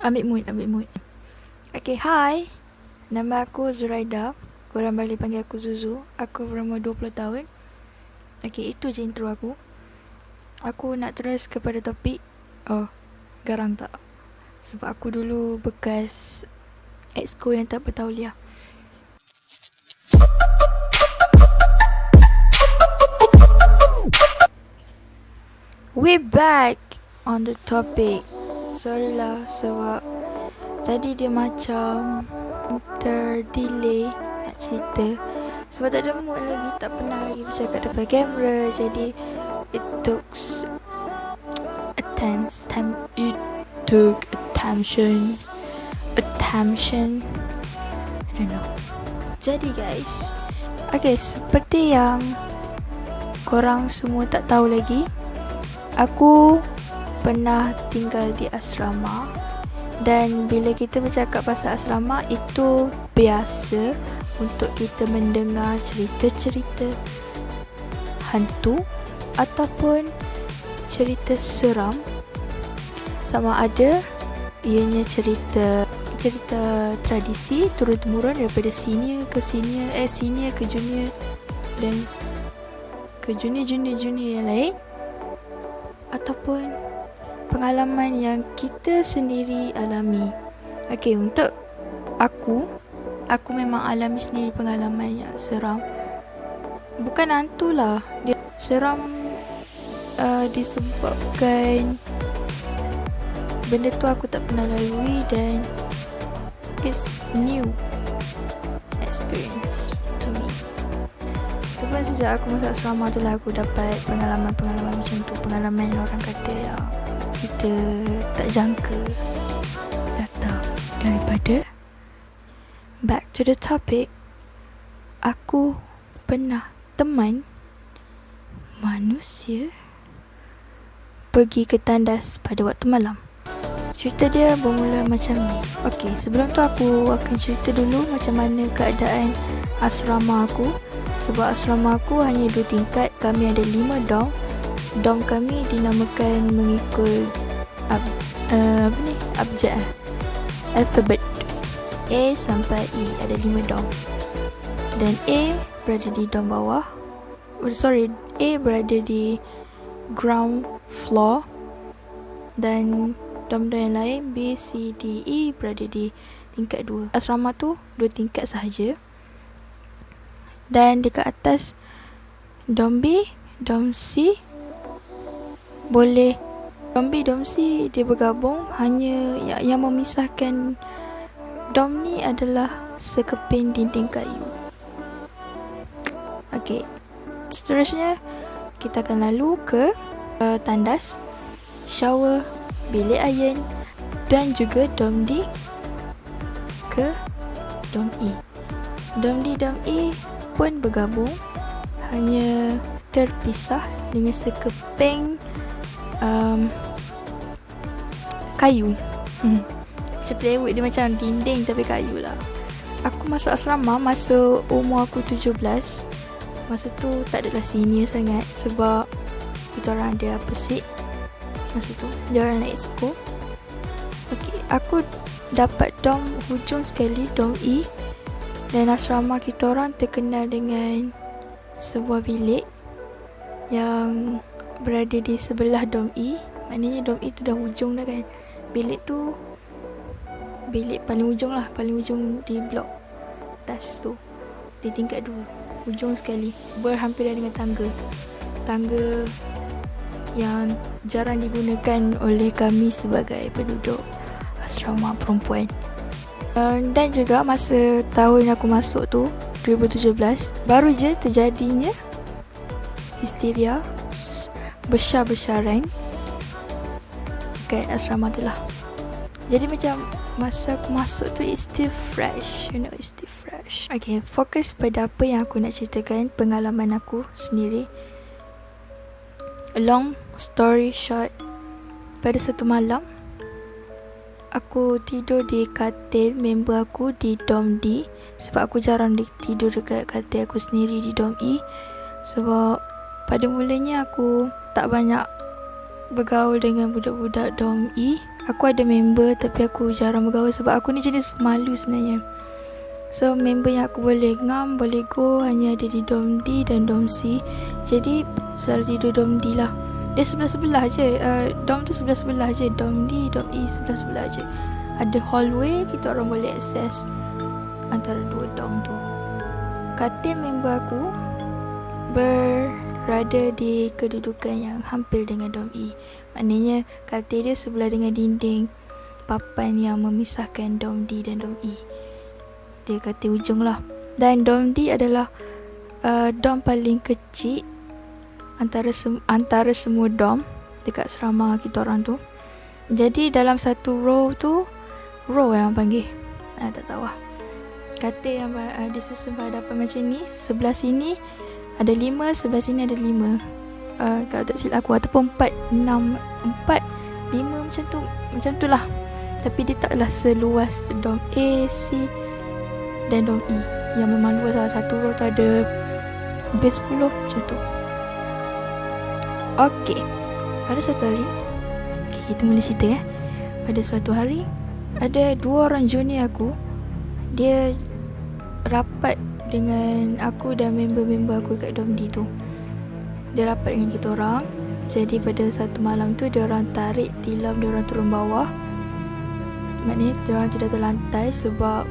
Ambil mood. Okay, hi. Nama aku Zuraida. Korang boleh panggil aku Zuzu. Aku berumur 20 tahun. Okay, itu je intro aku. Aku nak terus kepada topik. Oh, garang tak? Sebab aku dulu bekas exco yang tak bertauliah. We back on the topic. Sorry lah sebab tadi dia macam terdelay nak cerita sebab tak ada mood lagi, tak pernah lagi bercakap depan kamera. Jadi it took attention. I don't know. Jadi guys, okay, seperti yang korang semua tak tahu lagi, aku pernah tinggal di asrama. Dan bila kita bercakap pasal asrama, itu biasa untuk kita mendengar cerita-cerita hantu ataupun cerita seram. Sama ada ianya cerita tradisi turun-temurun daripada senior ke junior dan ke junior yang lain, ataupun pengalaman yang kita sendiri alami. Okay, untuk aku memang alami sendiri pengalaman yang seram. Bukan hantu lah, dia seram disebabkan benda tu aku tak pernah lalui dan it's new experience to me. Itu pun sejak aku masuk asrama tu lah aku dapat pengalaman-pengalaman macam tu. Pengalaman orang kata yang kita tak jangka datang daripada. Back to the topic. Aku pernah teman manusia pergi ke tandas pada waktu malam. Cerita dia bermula macam ni. Okay, sebelum tu aku akan cerita dulu macam mana keadaan asrama aku. Sebab asrama aku hanya 2 tingkat. Kami ada 5 dorm. Dorm kami dinamakan mengikut abjad alfabet A sampai E. Ada 5 dorm. Dan A berada di dorm bawah. A berada di ground floor. Dan dorm yang lain B, C, D, E berada di tingkat 2. Asrama tu 2 tingkat sahaja. Dan dekat atas dorm B, dorm C boleh, dorm B, dorm C dia bergabung. Hanya yang memisahkan dorm ni adalah sekeping dinding kayu. Okay, seterusnya kita akan lalu ke tandas, shower, bilik iron dan juga dorm D ke dorm E. Dorm D, dorm E pun bergabung, hanya terpisah dengan sekeping kayu. Macam plywood, dia macam dinding tapi kayu lah. Aku masuk asrama masa umur aku 17. Masa tu tak adalah senior sangat sebab kita orang ada pesik. Masa tu dia orang naik exco. Okay, aku dapat dorm hujung sekali, dorm E. Dan asrama kita orang terkenal dengan sebuah bilik yang berada di sebelah dorm E. Maknanya dorm E tu dah hujung dah kan. Bilik tu bilik paling ujung lah, paling ujung di blok atas tu, di tingkat 2, hujung sekali, berhampiran dengan tangga yang jarang digunakan oleh kami sebagai penduduk asrama perempuan. Dan juga masa tahun aku masuk tu 2017, baru je terjadinya histeria besar-besaran kat asrama tu lah. Jadi macam masa aku masuk tu it's still fresh. Okay, fokus pada apa yang aku nak ceritakan, pengalaman aku sendiri. Long story short, pada satu malam aku tidur di katil member aku di dorm D. Sebab aku jarang tidur dekat katil aku sendiri di dorm E. Sebab pada mulanya aku tak banyak bergaul dengan budak-budak dorm E. Aku ada member tapi aku jarang bergaul sebab aku ni jenis malu sebenarnya. So member yang aku boleh ngam, boleh go hanya ada di Dom D dan Dom C. Jadi selalu tidur Dom D lah. Dia sebelah-sebelah je. Dom tu sebelah-sebelah je. Dom D, Dom E sebelah-sebelah je. Ada hallway, kita orang boleh akses antara dua dom tu. Katil member aku berada di kedudukan yang hampir dengan Dom E. Maknanya katil dia sebelah dengan dinding papan yang memisahkan Dom D dan Dom E. Dia katil ujung lah. Dan Dom D adalah dom paling kecil antara semua dom dekat asrama kita orang tu. Jadi dalam satu row tu, row yang panggil, tak tahu lah, katil yang disusun berhadapan macam ni. Sebelah sini ada 5, sebelah sini ada 5, kalau tak silap aku, ataupun 4, 6, 4, 5 macam tu lah. Tapi dia taklah seluas dom A, C dan dom E yang memang luas lah. Satu row tu ada lebih 10 macam tu. Okey, pada satu hari, kita mula cerita Pada suatu hari, ada 2 orang junior aku. Dia rapat dengan aku dan member-member aku kat Dom D tu. Dia rapat dengan kita orang. Jadi pada satu malam tu, dia orang tarik tilam dia orang turun bawah. Maknanya dia orang tidak terlantai sebab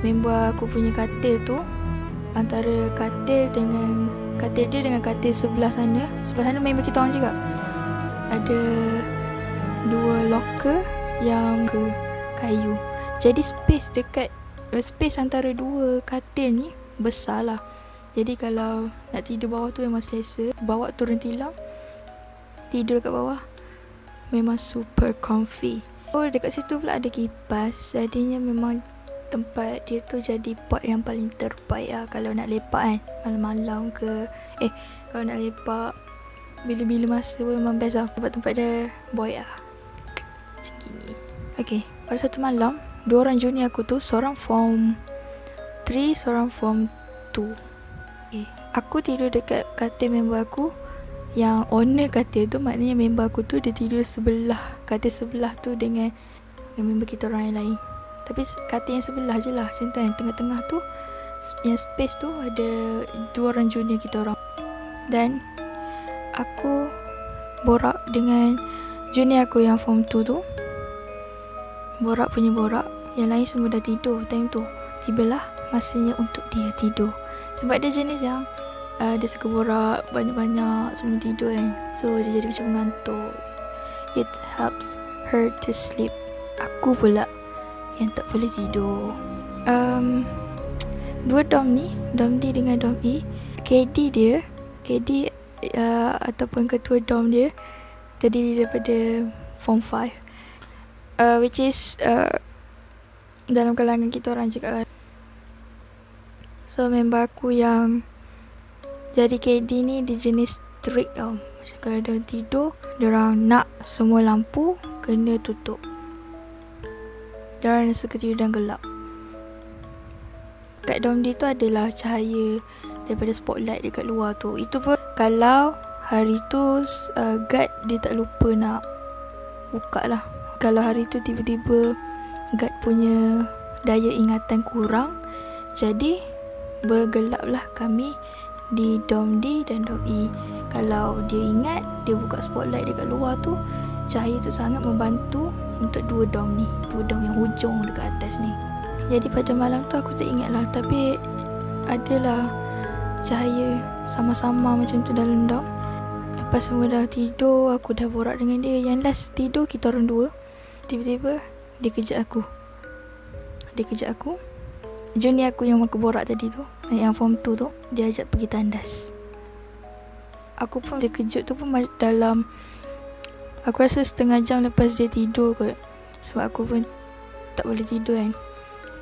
member aku punya katil tu, antara katil dia dengan katil sebelah sana member kita orang juga, ada 2 locker yang ke kayu. Jadi space antara 2 katil ni besar lah. Jadi kalau nak tidur bawah tu memang selesa. Bawa turun tilam, tidur kat bawah memang super comfy. Oh, dekat situ pula ada kipas. Jadinya memang tempat dia tu jadi part yang paling terbaik lah kalau nak lepak kan, malam-malam ke kalau nak lepak bila-bila masa pun memang best lah. Tempat dia boy lah macam gini. Okay, pada satu malam, 2 orang junior aku tu, seorang form 3, seorang form 2. Aku tidur dekat katil member aku. Yang owner katil tu, maknanya member aku tu dia tidur katil sebelah tu dengan member kita orang yang lain. Tapi katil yang sebelah je lah, macam tu. Yang tengah-tengah tu, yang space tu ada 2 orang junior kita orang. Dan aku borak dengan junior aku yang form 2 tu. Borak. Yang lain semua dah tidur time tu. Tibalah masanya untuk dia tidur. Sebab dia jenis yang dia suka borak banyak-banyak sebelum tidur kan. So dia jadi macam mengantuk. It helps her to sleep. Aku pula yang tak boleh tidur. 2 dom ni, Dom D dengan Dom E, KD ataupun ketua dom dia terdiri daripada form 5, which is dalam kalangan kita orang juga lah. So member aku yang jadi KD ni dia jenis strict tau. Macam kalau dia tidur, dia orang nak semua lampu kena tutup. Dia orang suka tidur dan gelap. Kat Dom D tu adalah cahaya daripada spotlight dekat luar tu. Itu pun kalau hari tu guard dia tak lupa nak buka lah. Kalau hari tu tiba-tiba guard punya daya ingatan kurang, jadi bergelap lah kami di Dom D dan Dom E. Kalau dia ingat, dia buka spotlight dekat luar tu, cahaya tu sangat membantu untuk 2 dom ni, 2 dom yang hujung dekat atas ni. Jadi pada malam tu aku tak ingat lah, tapi adalah cahaya sama-sama macam tu dalam dom. Lepas semua dah tidur, aku dah borak dengan dia. Yang last tidur kita orang 2. Tiba-tiba dia kejap aku. Junior aku yang aku borak tadi tu, yang form 2 tu, dia ajak pergi tandas. Aku pun terkejut tu pun dalam, aku rasa setengah jam lepas dia tidur kot. Sebab aku pun tak boleh tidur kan.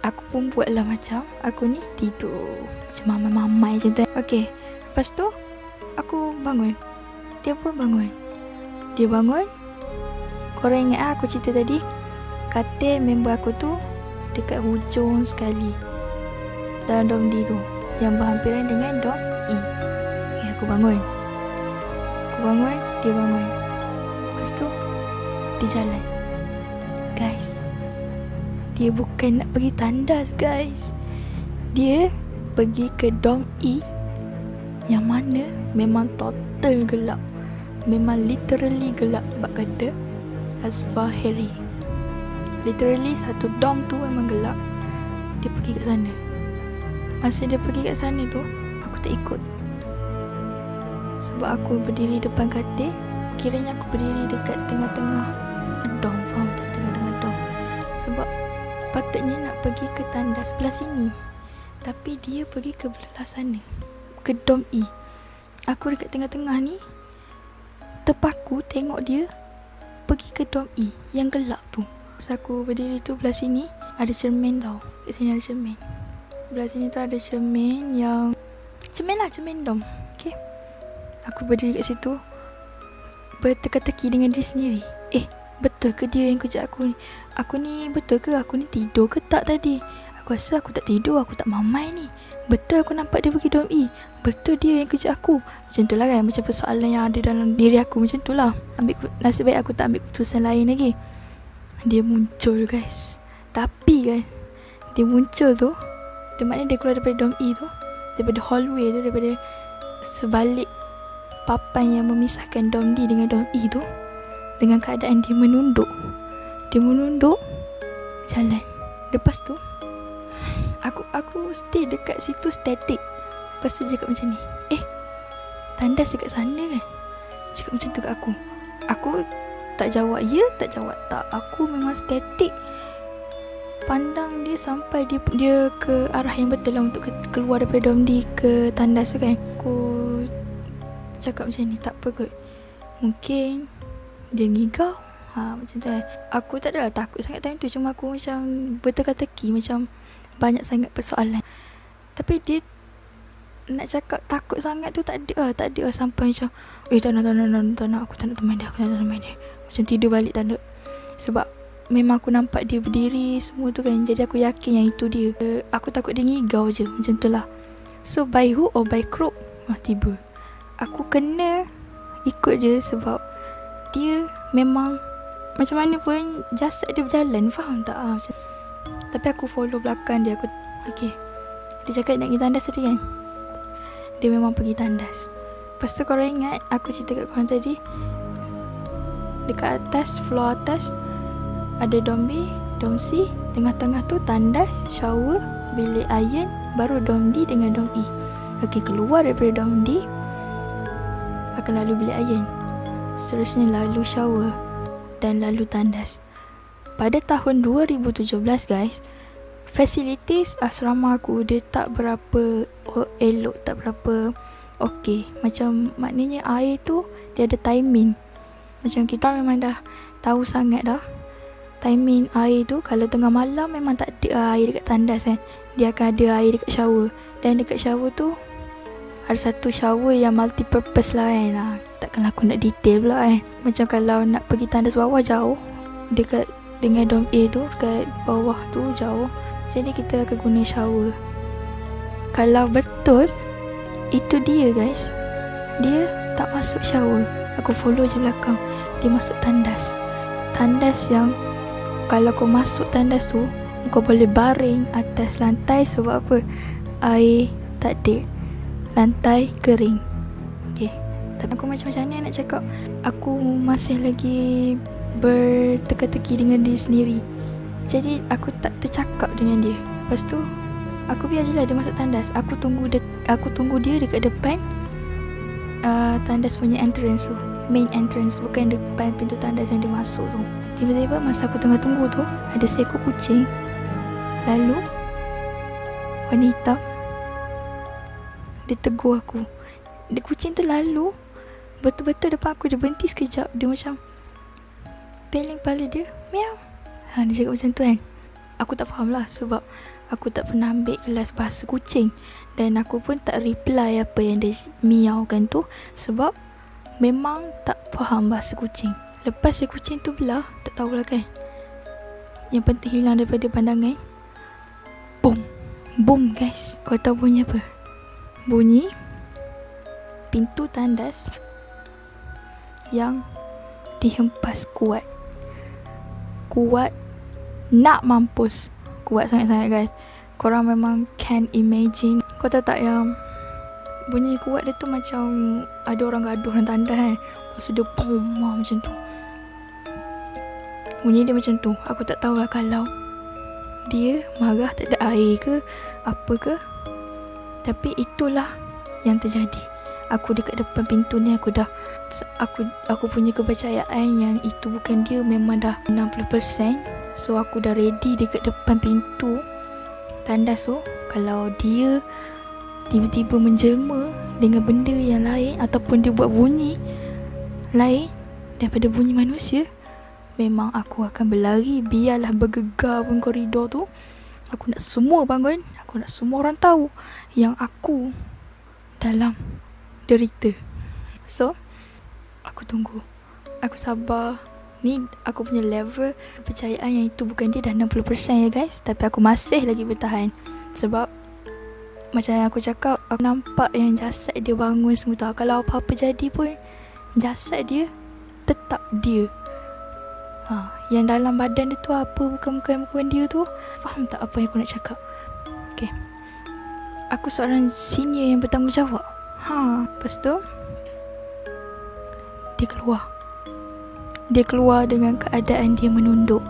Aku pun buatlah macam aku ni tidur macam mamai-mamai macam tu. Okay, lepas tu aku bangun, dia pun bangun. Dia bangun. Korang ingat aku cerita tadi, katil member aku tu dekat hujung sekali dalam Dom D tu, yang berhampiran dengan Dom E. Okay, aku bangun, dia bangun. Lepas tu dia jalan. guys. Dia bukan nak pergi tandas guys. Dia pergi ke Dom E, yang mana memang total gelap. Memang literally gelap. Sebab kata Asfaheri, literally satu dom tu memang gelap. Dia pergi kat sana. Masa dia pergi kat sana tu, aku tak ikut. Sebab aku berdiri depan katil. Kiranya aku berdiri dekat tengah-tengah dom. Faham tak? Tengah-tengah dom. Sebab patutnya nak pergi ke tandas sebelah sini, tapi dia pergi ke belah sana, ke Dom E. Aku dekat tengah-tengah ni, terpaku tengok dia pergi ke Dom E yang gelap tu. Masa aku berdiri tu, belah sini ada cermin tau. Kat sini ada cermin. Belah sini tu ada cermin yang cermin dom. Okay, aku berdiri kat situ, berteka-teki dengan diri sendiri. Betul ke dia yang kejar aku ni? Aku ni betul ke? Aku ni tidur ke tak tadi? Aku rasa aku tak tidur, aku tak mamai ni. Betul aku nampak dia pergi Dom E? Betul dia yang kejar aku? Macam tu lah kan, macam persoalan yang ada dalam diri aku. Macam tu lah. Nasib baik aku tak ambil keputusan lain lagi. Dia muncul guys. Tapi kan, dia muncul tu, dia maknanya dia keluar daripada Dom E tu, daripada hallway tu, daripada sebalik papan yang memisahkan Dom D dengan Dom E tu, dengan keadaan dia menunduk. Dia menunduk jalan. Lepas tu Aku stay dekat situ static. Lepas tu dia cakap macam ni, tandas dekat sana kan? Cakap macam tu kat aku. Aku tak jawab ya, tak jawab tak. Aku memang static, pandang dia sampai dia ke arah yang betul lah untuk keluar daripada Dom D ke tandas tu kan. Aku cakap macam ni, tak apa kot, mungkin dia ngigau. Macam tu kan. Aku tak adalah takut sangat time tu. Cuma aku macam berteka-teki, macam banyak sangat persoalan. Tapi dia nak cakap takut sangat tu tak ada sampai macam tak nak, aku tak nak teman dia, macam tidur balik tak nak. Sebab memang aku nampak dia berdiri semua tu kan. Jadi aku yakin yang itu dia. Aku takut dia ngigau je. Macam tu lah. So by hook or by crook, tiba aku kena ikut dia. Sebab dia memang macam mana pun jasad dia berjalan. Faham tak? Macam. Tapi aku follow belakang dia. Okay, dia cakap nak pergi tandas tadi kan. Dia memang pergi tandas. Lepas tu korang ingat aku cerita kat korang tadi, dekat atas, floor atas ada Dom B, Dom C, tengah-tengah tu tandas, shower, bilik iron, baru Dom D dengan Dom E. Okay, keluar daripada Dom D akan lalu bilik iron, seterusnya lalu shower dan lalu tandas. Pada tahun 2017 guys, facilities asrama aku dia tak berapa elok, tak berapa okey. Macam maknanya air tu dia ada timing. Macam kita memang dah tahu sangat dah timing air tu. Kalau tengah malam memang tak ada air dekat tandas kan. Dia akan ada air dekat shower. Dan dekat shower tu ada satu shower yang multi purpose lah kan. Takkanlah aku nak detail pula kan. Macam kalau nak pergi tandas bawah jauh, dekat dengan Dom A tu dekat bawah tu jauh, jadi kita akan guna shower. Kalau betul itu dia guys, dia tak masuk shower, aku follow je belakang. Dia masuk tandas. Tandas yang kalau kau masuk tandas tu, kau boleh baring atas lantai. Sebab apa? Air tak ada, lantai kering. Okay, tapi aku macam ni nak cakap, aku masih lagi berteka-teki dengan diri sendiri. Jadi aku tak tercakap dengan dia. Lepas tu aku biar je lah dia masuk tandas. Aku tunggu dia dekat depan tandas punya entrance tu, main entrance, bukan depan pintu tandas yang dia masuk tu. Tiba-tiba masa aku tengah tunggu tu, ada seekor kucing lalu, warna hitam. Dia tegur aku. Dia kucing tu lalu betul-betul depan aku. Dia berhenti sekejap. Dia macam teling kepala dia, miau. Dia cakap macam tu kan. Aku tak faham lah, sebab aku tak pernah ambil kelas bahasa kucing. Dan aku pun tak reply apa yang dia miaukan tu, sebab memang tak faham bahasa kucing. Lepas si kucing tu belah, tak tahulah kan, yang penting hilang daripada pandangan. Boom. Boom guys. Kau tahu bunyi apa? Bunyi pintu tandas yang dihempas kuat nak mampus. Kuat sangat-sangat guys. Korang memang can imagine. Kau tahu tak yang bunyi kuat dia tu macam ada orang gaduh dalam tandas kan. Lepas tu dia boom macam tu. Bunyi dia macam tu. Aku tak tahulah kalau dia marah tak ada air ke apa ke. Tapi itulah yang terjadi. Aku dekat depan pintu ni aku punya kepercayaan yang itu bukan dia memang dah 60%. So aku dah ready dekat depan pintu tandas tu. Kalau dia tiba-tiba menjelma dengan benda yang lain ataupun dia buat bunyi lain daripada bunyi manusia, memang aku akan berlari. Biarlah bergegar pun koridor tu. Aku nak semua bangun. Aku nak semua orang tahu yang aku dalam derita. So aku tunggu, aku sabar. Ni aku punya level kepercayaan yang itu bukan dia dah 60% ya guys. Tapi aku masih lagi bertahan. Sebab macam yang aku cakap, aku nampak yang jasad dia bangun semua tu. Kalau apa-apa jadi pun jasad dia tetap dia. Yang dalam badan dia tu apa, bukan dia tu. Faham tak apa yang aku nak cakap? Okay, aku seorang senior yang bertanggungjawab. Lepas tu Dia keluar dengan keadaan dia menunduk.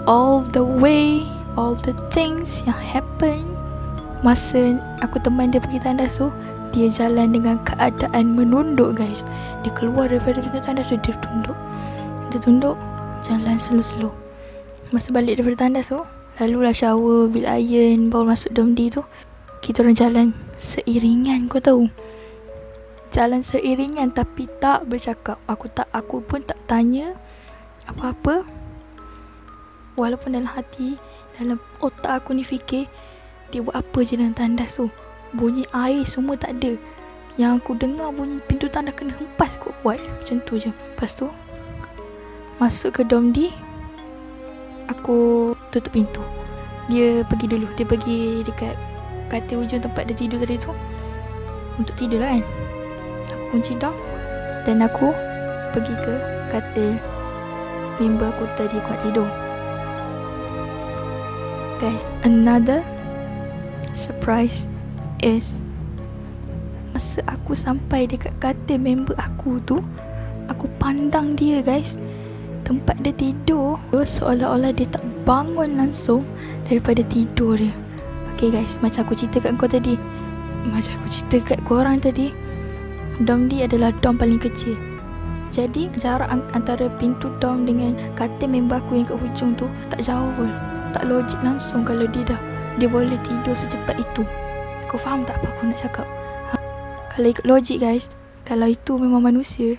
All the things yang happen masa aku teman dia pergi tandas tu, dia jalan dengan keadaan menunduk guys. Dia keluar daripada pintu tandas tu, dia tunduk, jalan slow. Masa balik daripada tandas tu, lalulah shower, bil iron, baru masuk domdi tu. Kita orang jalan seiringan, kau tahu. Jalan seiringan tapi tak bercakap. Aku pun tak tanya apa-apa. Walaupun dalam hati, dalam otak aku ni fikir, dia buat apa je dalam tandas tu. Bunyi air semua tak ada. Yang aku dengar bunyi pintu tandas kena hempas kuat-kuat. Macam tu je. Lepas tu masuk ke domdi, aku tutup pintu. Dia pergi dulu. Dia pergi dekat katil ujung tempat dia tidur tadi tu untuk tidur lah kan. Aku kunci door dan aku pergi ke katil member aku tadi aku nak tidur. Guys, another surprise is masa aku sampai dekat katil member aku tu, aku pandang dia guys. Tempat dia tidur seolah-olah dia tak bangun langsung daripada tidur dia. Okay guys, macam aku cerita kat kau tadi, macam aku cerita kat korang tadi, dom dia adalah dom paling kecil. Jadi jarak antara pintu dom dengan katil member aku yang kat hujung tu tak jauh pun. Tak logik langsung kalau dia boleh tidur secepat itu. Kau faham tak apa aku nak cakap? Kalau ikut logik guys, kalau itu memang manusia,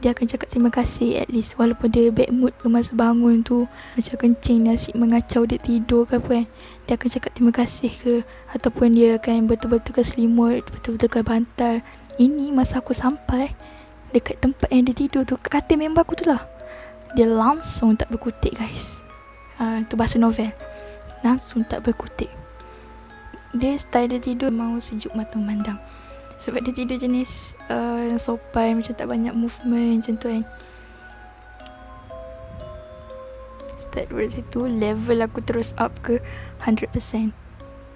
dia akan cakap terima kasih at least. Walaupun dia bad mood ke masa bangun tu, macam kencing nasib mengacau dia tidur ke apa kan, dia akan cakap terima kasih ke, ataupun dia akan betul-betul ke selimut, betul-betul ke bantal. Ini masa aku sampai dekat tempat yang dia tidur tu, katil member aku tu lah, dia langsung tak berkutik guys. Itu bahasa novel. Langsung tak berkutik. Dia style dia tidur memang sejuk mata memandang. Sebab dia tidur jenis yang sopan, macam tak banyak movement macam tu kan. Start dari situ, level aku terus up ke 100%.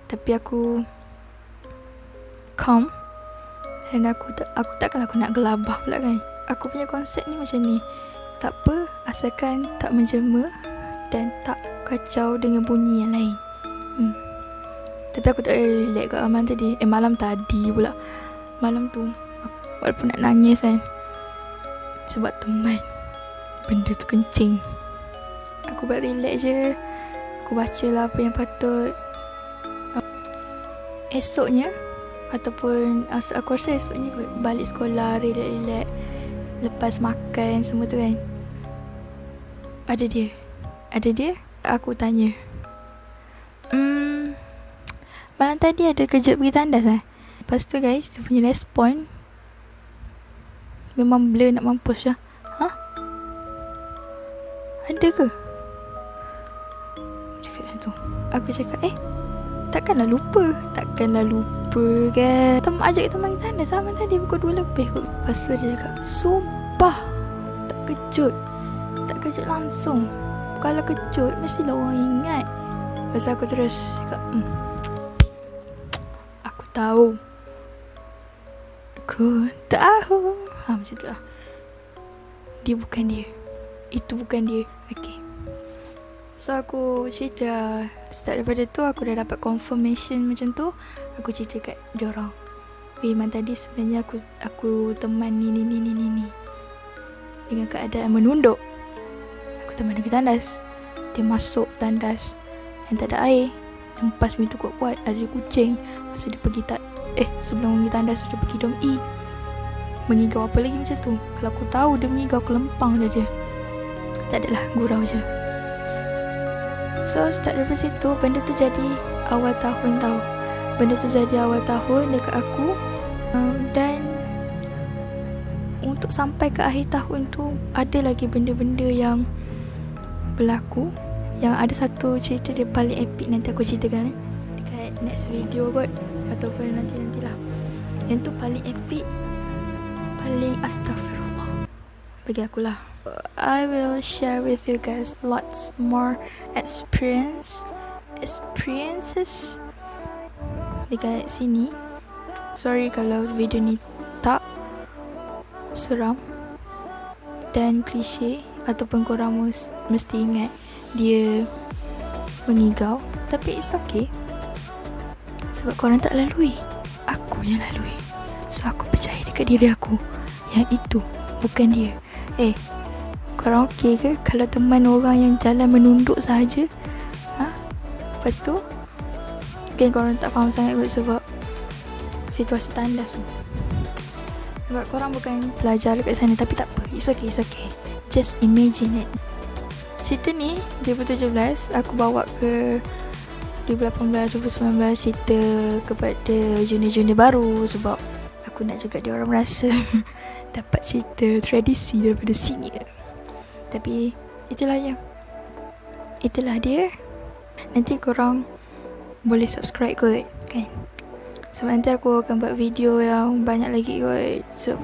Tapi aku calm. Dan aku takkan aku nak gelabah pula kan. Aku punya konsep ni macam ni. Tak apa, asalkan tak menjelma dan tak kacau dengan bunyi yang lain. Tapi aku tak relax kat malam tadi pula. Malam tu walaupun nak nangis kan, sebab teman benda tu kencing, aku buat relax je. Aku baca lah apa yang patut. Esoknya ataupun aku rasa esoknya aku balik sekolah relax, lepas makan semua tu kan, ada dia. Aku tanya, malam tadi ada kejut pergi tandas lah. Lepas tu guys, dia punya respon memang blur nak mampus lah. Ada ke? Cakap macam tu. Aku cakap takkanlah lupa kan. Ajak kita pergi tandas sama tadi pukul 2 lebih kot. Lepas tu dia cakap, sumpah tak kejut langsung. kalau kejut mestilah orang ingat. Lepas aku terus cakap, aku tahu. Macam tu lah. Dia bukan dia. Itu bukan dia. Okay. So aku cerita. Start daripada tu aku dah dapat confirmation macam tu. Aku cerita kat diorang, Iman tadi sebenarnya aku teman ni dengan keadaan menunduk. Aku teman dia ke tandas. Dia masuk tandas yang tak ada air, hempas pintu kuat-kuat. Ada kucing. Masa dia pergi sebelum pergi tandas dia pergi dom mengigau apa lagi macam tu. Kalau aku tahu dia mengigau, aku lempang dia. Tak adalah, gurau je. So start dari situ. Benda tu jadi awal tahun tau. Benda tu jadi awal tahun dekat aku. Dan untuk sampai ke akhir tahun tu, ada lagi benda-benda yang berlaku. Yang ada satu cerita dia paling epic, nanti aku ceritakan dekat next video kot, ataupun nantilah. Yang tu paling epic, paling astagfirullah bagi akulah. I will share with you guys lots more experiences dekat sini. Sorry kalau video ni tak seram dan klise, ataupun korang mesti ingat dia mengigau, tapi it's okay sebab korang tak lalui, aku yang lalui. So aku percaya dekat diri aku yang itu bukan dia. Korang okay ke kalau teman orang yang jalan menunduk sahaja? Lepas tu mungkin korang tak faham sangat sebab situasi tandas tu. Sebab korang bukan pelajar dekat sana, tapi tak apa, it's okay. Just imagine it. Cerita ni 2017 aku bawa ke 2018, 2019, cerita kepada junior-junior baru sebab aku nak juga dia orang merasa dapat cerita tradisi daripada senior. Tapi itulah dia. Nanti korang boleh subscribe kot kan, sebab nanti aku akan buat video yang banyak lagi kot. So,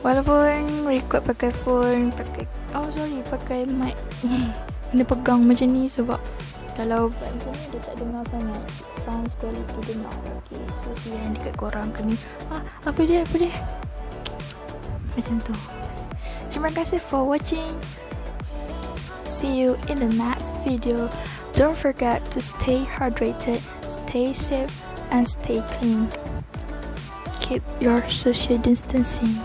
walaupun record pakai phone, pakai mic kena pegang macam ni sebab kalau buat macam ni dia tak dengar sangat, sound quality dia not okay. So sian dekat korang kena apa dia macam tu. Terima kasih for watching. See you in the next video. Don't forget to stay hydrated, stay safe, and stay clean. Keep your social distancing.